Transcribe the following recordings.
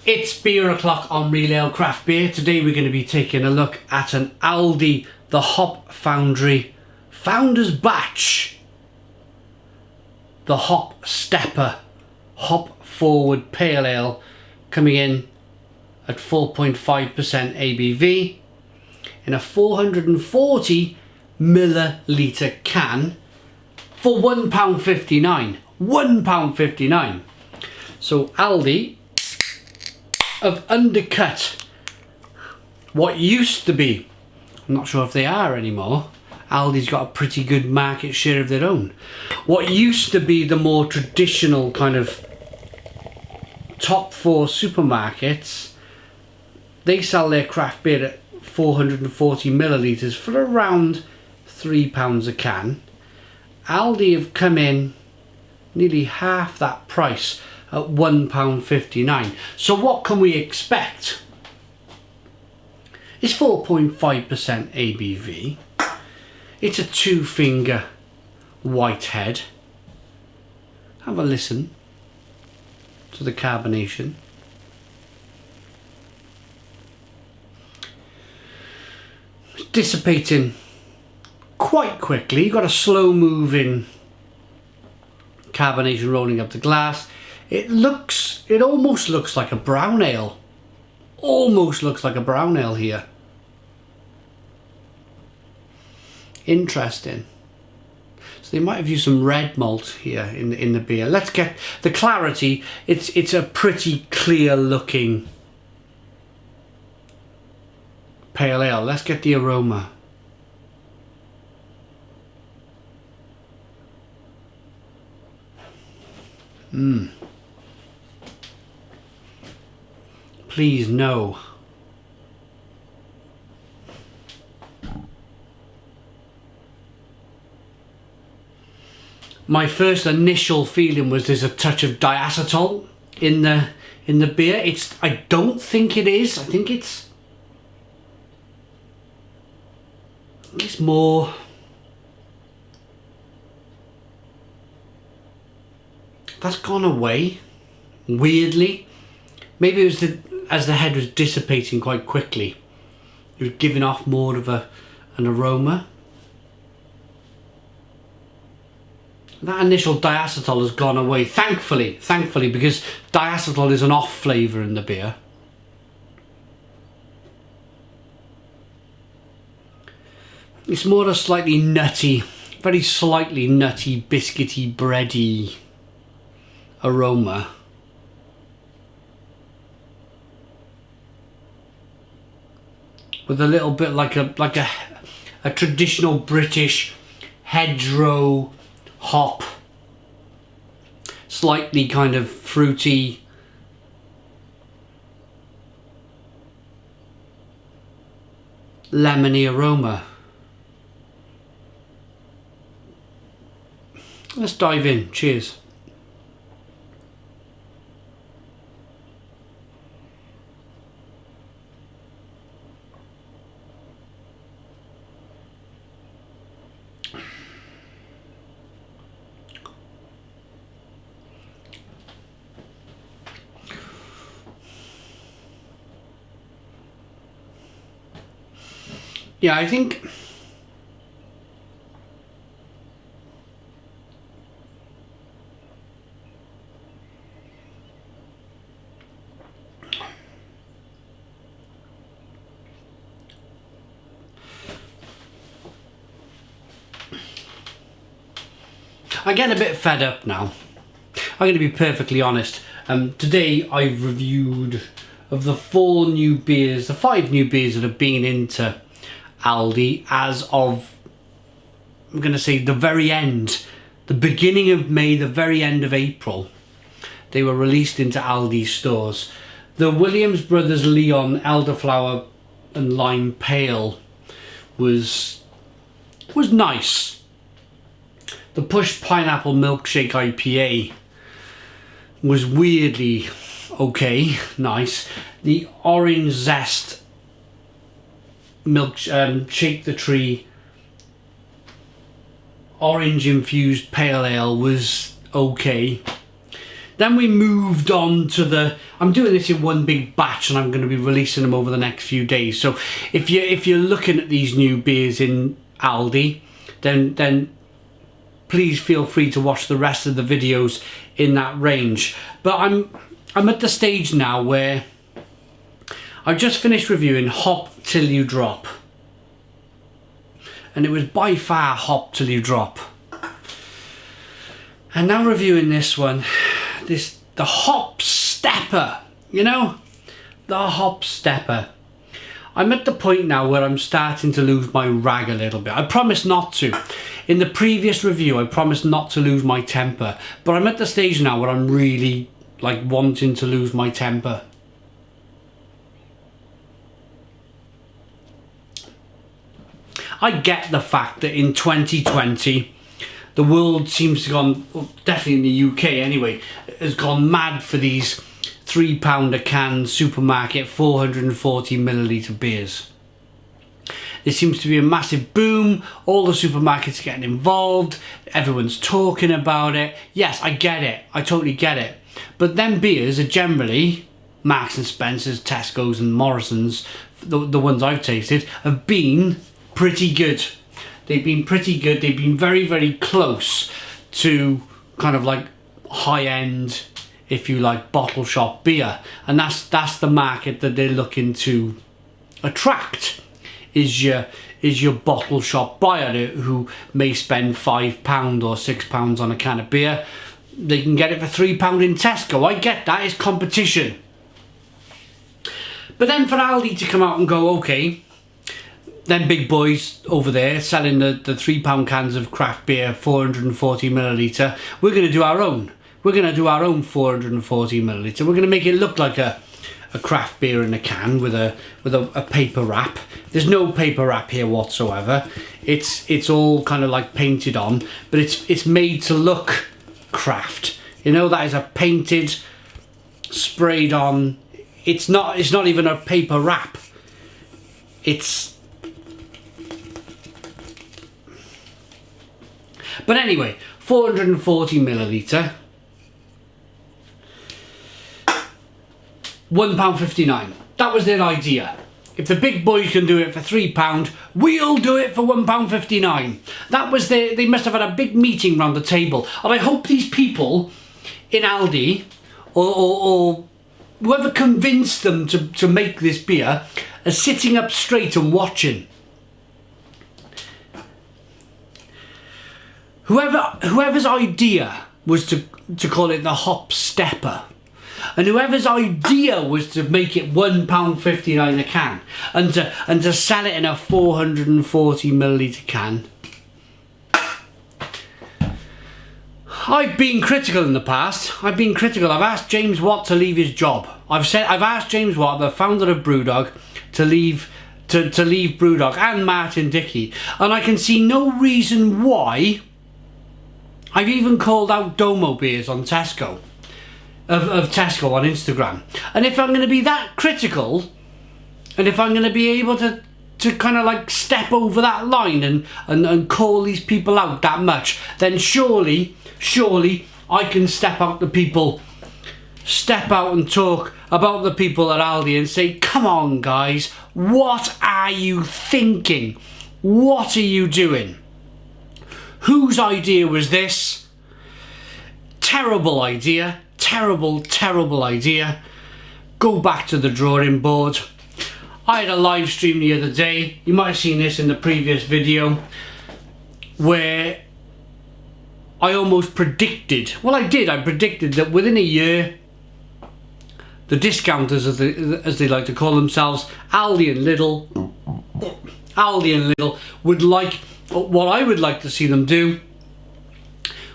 It's beer o'clock on Real Ale Craft Beer. Today we're going to be taking a look at an Aldi, the Hop Foundry Founder's Batch. The Hop Stepper Hop Forward Pale Ale, coming in at 4.5% ABV in a 440 milliliter can for £1.59. £1.59. So Aldi have undercut what used to be, I'm not sure if they are anymore, Aldi's got a pretty good market share of their own, what used to be the more traditional kind of top four supermarkets. They sell their craft beer at 440 millilitres for around £3 a can. Aldi have come in nearly half that price at £1.59. So what can we expect? It's 4.5% ABV. It's a 2-finger whitehead. Have a listen to the carbonation. It's dissipating quite quickly. You've got a slow moving carbonation rolling up the glass. It almost looks like a brown ale. Almost looks like a brown ale here. Interesting. So they might have used some red malt here in the beer. Let's get the clarity. It's a pretty clear looking pale ale. Let's get the aroma. Please no. My first initial feeling was there's a touch of diacetyl in the beer. I don't think it is. I think it's more, that's gone away weirdly. Maybe it was as the head was dissipating quite quickly, it was giving off more of an aroma. That initial diacetyl has gone away, thankfully, because diacetyl is an off flavour in the beer. It's more a slightly nutty, very slightly nutty, biscuity, bready aroma. With a little bit like a traditional British hedgerow hop, slightly kind of fruity, lemony aroma. Let's dive in. Cheers. Yeah, I think I'm getting a bit fed up now. I'm going to be perfectly honest. Today I reviewed of the 4 new beers, the 5 new beers that have been into Aldi as of, I'm going to say, the very end, the beginning of May, the very end of April. They were released into Aldi stores. The Williams Brothers Leon Elderflower and Lime Pale was nice. The Push Pineapple Milkshake IPA was weirdly okay, nice. The Orange Zest Shake the Tree orange infused pale ale was okay. Then we moved on to the, I'm doing this in one big batch and I'm going to be releasing them over the next few days. So if you're looking at these new beers in Aldi, then please feel free to watch the rest of the videos in that range. But I'm at the stage now where I've just finished reviewing Hop Till You Drop. And it was by far Hop Till You Drop. And now reviewing this one, the Hop Stepper, you know? The Hop Stepper. I'm at the point now where I'm starting to lose my rag a little bit. I promised not to. In the previous review, I promised not to lose my temper. But I'm at the stage now where I'm really, like, wanting to lose my temper. I get the fact that in 2020, the world seems to have gone, well, definitely in the UK anyway, has gone mad for these £3 a can supermarket 440ml beers. There seems to be a massive boom, all the supermarkets are getting involved, everyone's talking about it. Yes, I get it, I totally get it. But them beers are generally, Marks and Spencer's, Tesco's and Morrison's, the ones I've tasted, have been pretty good. They've been pretty good. They've been very, very close to kind of like high-end, if you like, bottle shop beer. And that's the market that they're looking to attract, is your bottle shop buyer who may spend £5 or £6 on a can of beer. They can get it for £3 in Tesco. I get that, it's competition. But then for Aldi to come out and go, okay, them big boys over there selling the £3 cans of craft beer, 440ml, we're going to do our own. We're going to do our own 440ml. We're going to make it look like a craft beer in a can with a paper wrap. There's no paper wrap here whatsoever. It's all kind of like painted on, but it's made to look craft. You know, that is a painted, sprayed on. It's not even a paper wrap. But anyway, 440ml, £1.59. That was their idea. If the big boys can do it for £3, we'll do it for £1.59. That was they must have had a big meeting round the table. And I hope these people in Aldi or whoever convinced them to make this beer are sitting up straight and watching. Whoever's idea was to call it the Hop Stepper, and whoever's idea was to make it £1.59 a can, and to sell it in a 440ml can. I've been critical in the past. I've been critical. I've asked James Watt to leave his job. I've asked James Watt, the founder of Brewdog, to leave Brewdog, and Martin Dickey, and I can see no reason why. I've even called out Domo beers on Tesco, of Tesco on Instagram. And if I'm going to be that critical, and if I'm going to be able to kind of like step over that line and call these people out that much, then surely I can step out and talk about the people at Aldi and say, come on guys, what are you thinking? What are you doing? Whose idea was this? Terrible idea. Terrible idea. Go back to the drawing board. I had a live stream the other day. You might have seen this in the previous video, where I almost predicted, well I did, I predicted that within a year, the discounters, as they like to call themselves, Aldi and Lidl would like, what I would like to see them do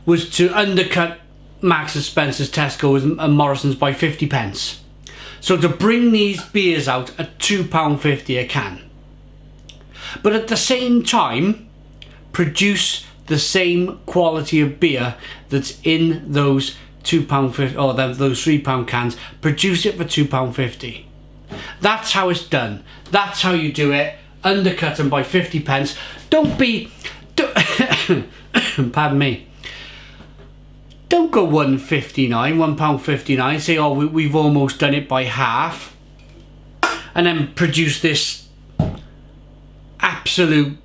was to undercut Marks and Spencer's, Tesco's and Morrison's by 50p. So to bring these beers out at £2.50 a can. But at the same time, produce the same quality of beer that's in those £2.50 or those £3 cans. Produce it for £2.50. That's how it's done. That's how you do it. Undercut them by 50p. Don't pardon me. Don't go £1.59, say, oh, we've almost done it by half, and then produce this absolute,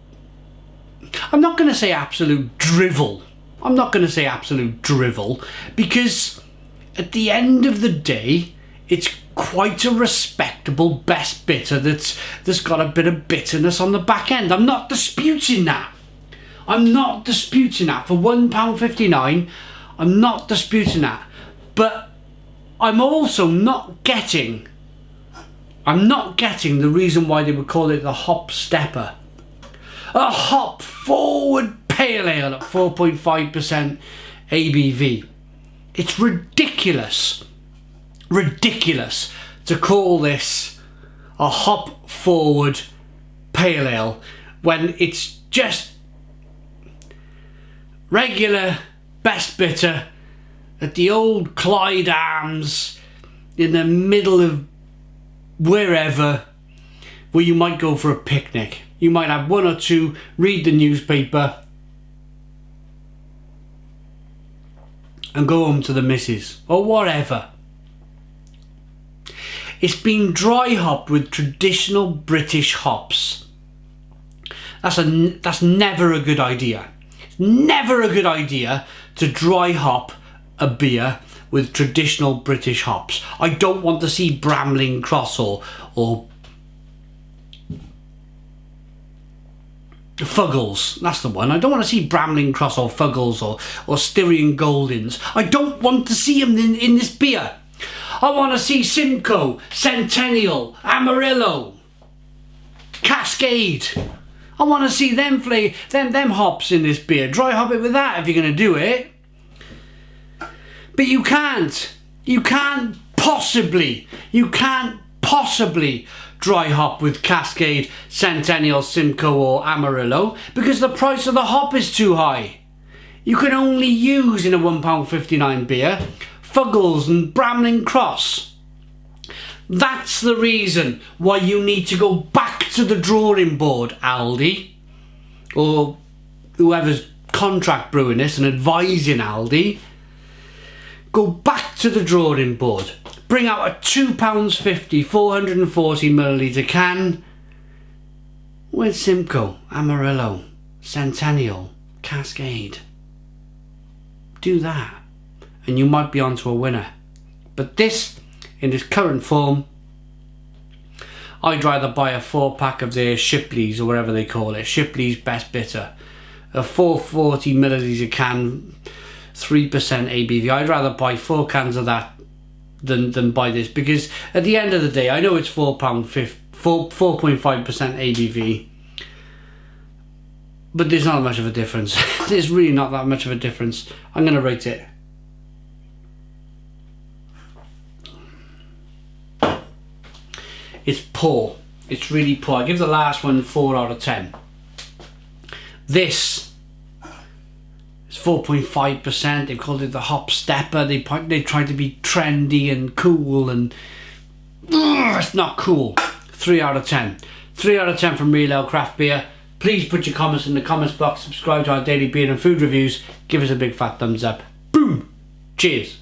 I'm not going to say absolute drivel. I'm not going to say absolute drivel, because at the end of the day, it's quite a respectable best bitter that's got a bit of bitterness on the back end. I'm not disputing that. I'm not disputing that. For £1.59, I'm not disputing that. But I'm also not getting the reason why they would call it the hop stepper. A hop forward pale ale at 4.5% ABV. It's ridiculous to call this a hop forward pale ale when it's just regular best bitter at the old Clyde Arms in the middle of wherever, where you might go for a picnic. You might have one or two, read the newspaper and go home to the missus or whatever. It's been dry hopped with traditional British hops. That's never a good idea. It's never a good idea to dry hop a beer with traditional British hops. I don't want to see Bramling Cross or Fuggles. That's the one. I don't want to see Bramling Cross or Fuggles or Styrian Goldings. I don't want to see them in this beer. I want to see Simcoe, Centennial, Amarillo, Cascade. I want to see them hops in this beer. Dry hop it with that if you're going to do it. But you can't. You can't possibly dry hop with Cascade, Centennial, Simcoe or Amarillo because the price of the hop is too high. You can only use in a £1.59 beer Fuggles and Bramling Cross. That's the reason why you need to go back to the drawing board, Aldi, or whoever's contract brewing this and advising Aldi. Go back to the drawing board. Bring out a £2.50 440ml can with Simcoe, Amarillo, Centennial, Cascade. Do that and you might be onto a winner. But this, in its current form, I'd rather buy a 4-pack of their Shipley's or whatever they call it, Shipley's Best Bitter, a 440ml can, 3% ABV. I'd rather buy 4 cans of that than buy this, because at the end of the day, I know it's £4.5% ABV, but there's not much of a difference. There's really not that much of a difference. I'm going to rate it. It's poor. It's really poor. I give the last one 4 out of 10. This is 4.5%. They've called it the hop stepper. They tried to be trendy and cool, and it's not cool. 3 out of 10. 3 out of 10 from Real Ale Craft Beer. Please put your comments in the comments box. Subscribe to our daily beer and food reviews. Give us a big fat thumbs up. Boom. Cheers.